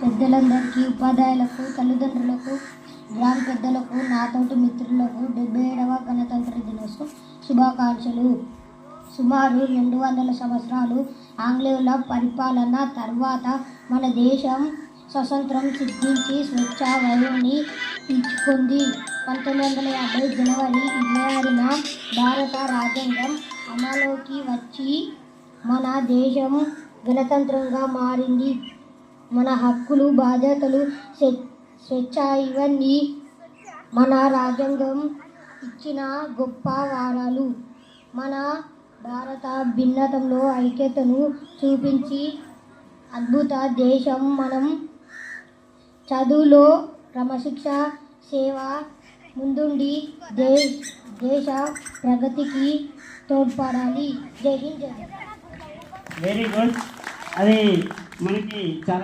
పెద్దలందరికీ, ఉపాధ్యాయులకు, తల్లిదండ్రులకు, గ్రామ పెద్దలకు, నాతోటి మిత్రులకు 77వ గణతంత్ర దినోత్సవ శుభాకాంక్షలు. సుమారు 200 సంవత్సరాలు ఆంగ్లేయుల పరిపాలన తర్వాత మన దేశం స్వతంత్రం సిద్ధించి స్వేచ్ఛ వాయువుని పీల్చుకుంది. 1950 జనవరి 26న భారత రాజ్యాంగం అమలులోకి వచ్చి మన దేశం గణతంత్రంగా మారింది. మన హక్కులు, బాధ్యతలు, స్వేచ్ఛ ఇవన్నీ మన రాజ్యాంగం ఇచ్చిన గొప్ప వరాలు. మన భారత భిన్నతలో ఐక్యతను చూపించి అద్భుత దేశం. మనం చదువులో క్రమశిక్ష, సేవ ముందుండి దేశ ప్రగతికి తోడ్పడాలి. జై హింద్. Very good. అది మనకి చాలా